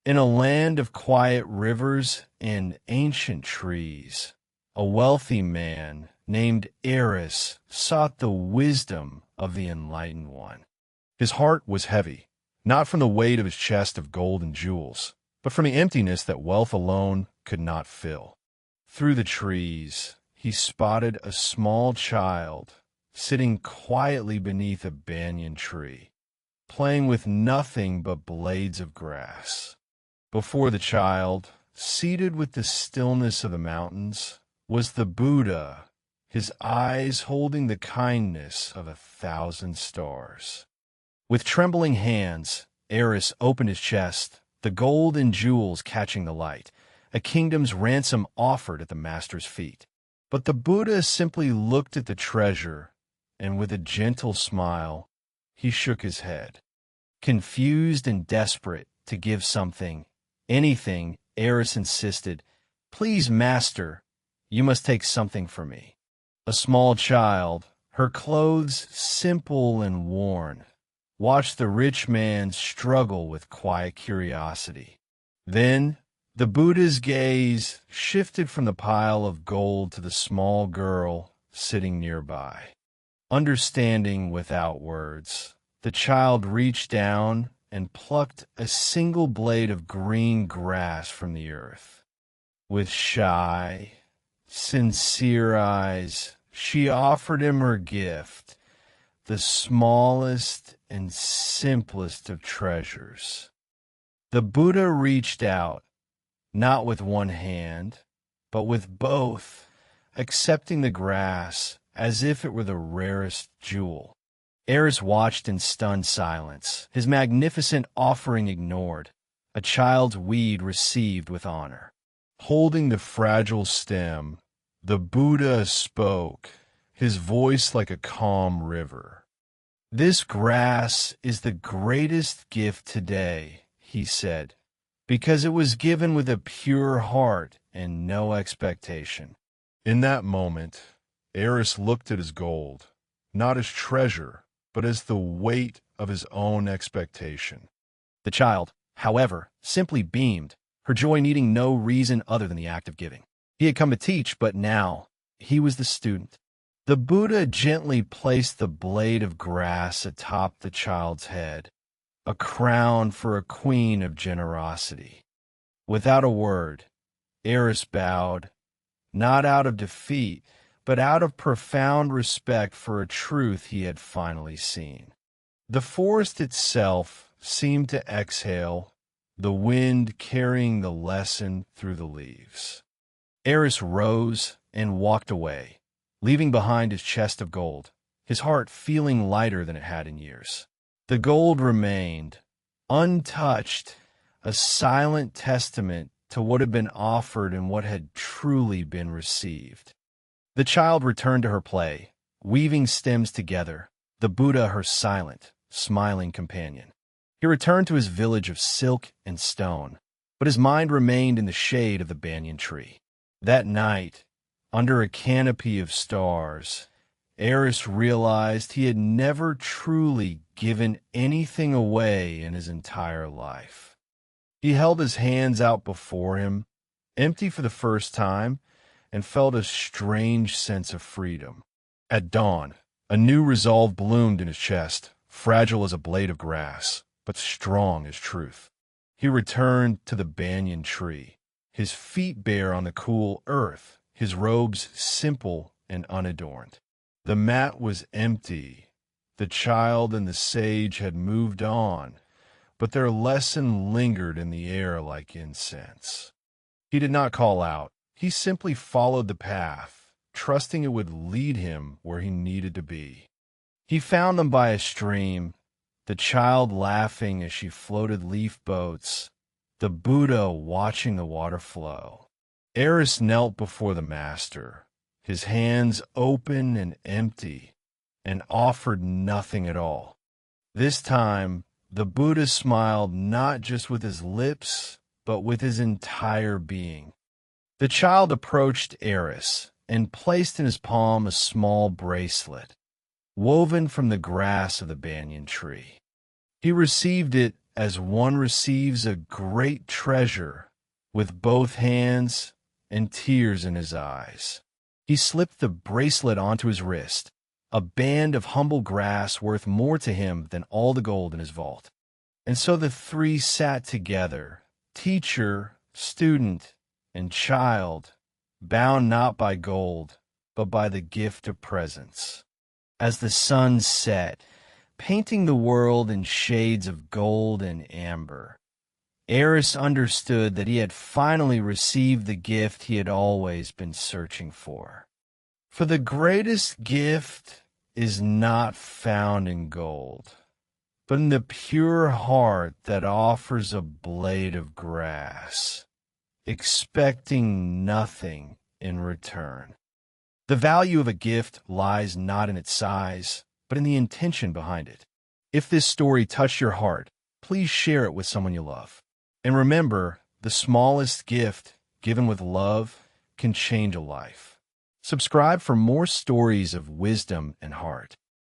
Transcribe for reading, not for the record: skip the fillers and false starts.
In a land of quiet rivers and ancient trees, a wealthy man named Eris sought the wisdom of the Enlightened One. His heart was heavy, not from the weight of his chest of gold and jewels, but from the emptiness that wealth alone could not fill. Through the trees, he spotted a small child sitting quietly beneath a banyan tree, playing with nothing but blades of grass. Before the child, seated with the stillness of the mountains, was the Buddha, his eyes holding the kindness of 1,000 stars. With trembling hands, Eris opened his chest, the gold and jewels catching the light, a kingdom's ransom offered at the master's feet. But the Buddha simply looked at the treasure, and with a gentle smile, he shook his head. Confused and desperate to give something, anything, Eris insisted, "Please, master, you must take something for me." A small child, her clothes simple and worn, watched the rich man struggle with quiet curiosity. Then, the Buddha's gaze shifted from the pile of gold to the small girl sitting nearby. Understanding without words, the child reached down and plucked a single blade of green grass from the earth. With shy, sincere eyes, she offered him her gift, the smallest and simplest of treasures. The Buddha reached out, not with one hand, but with both, accepting the grass as if it were the rarest jewel. Eris watched in stunned silence, his magnificent offering ignored, a child's weed received with honor. Holding the fragile stem, the Buddha spoke, his voice like a calm river. "This grass is the greatest gift today," he said, "because it was given with a pure heart and no expectation." In that moment, Eris looked at his gold, not as treasure, but as the weight of his own expectation. The child, however, simply beamed, her joy needing no reason other than the act of giving. He had come to teach, but now he was the student. The Buddha gently placed the blade of grass atop the child's head, a crown for a queen of generosity. Without a word, Eris bowed, not out of defeat, but out of profound respect for a truth he had finally seen. The forest itself seemed to exhale, the wind carrying the lesson through the leaves. Eris rose and walked away, leaving behind his chest of gold, his heart feeling lighter than it had in years. The gold remained, untouched, a silent testament to what had been offered and what had truly been received. The child returned to her play, weaving stems together, the Buddha her silent, smiling companion. He returned to his village of silk and stone, but his mind remained in the shade of the banyan tree. That night, under a canopy of stars, Eris realized he had never truly given anything away in his entire life. He held his hands out before him, empty for the first time, and felt a strange sense of freedom. At dawn, a new resolve bloomed in his chest, fragile as a blade of grass, but strong as truth. He returned to the banyan tree, his feet bare on the cool earth, his robes simple and unadorned. The mat was empty. The child and the sage had moved on, but their lesson lingered in the air like incense. He did not call out. He simply followed the path, trusting it would lead him where he needed to be. He found them by a stream, the child laughing as she floated leaf boats, the Buddha watching the water flow. Eris knelt before the master, his hands open and empty, and offered nothing at all. This time, the Buddha smiled not just with his lips, but with his entire being. The child approached Eris and placed in his palm a small bracelet, woven from the grass of the banyan tree. He received it as one receives a great treasure with both hands and tears in his eyes. He slipped the bracelet onto his wrist, a band of humble grass worth more to him than all the gold in his vault. And so the three sat together, teacher, student, and child, bound not by gold, but by the gift of presence. As the sun set, painting the world in shades of gold and amber, Eris understood that he had finally received the gift he had always been searching for. For the greatest gift is not found in gold, but in the pure heart that offers a blade of grass, expecting nothing in return. The value of a gift lies not in its size, but in the intention behind it. If this story touched your heart, please share it with someone you love. And remember, the smallest gift given with love can change a life. Subscribe for more stories of wisdom and heart.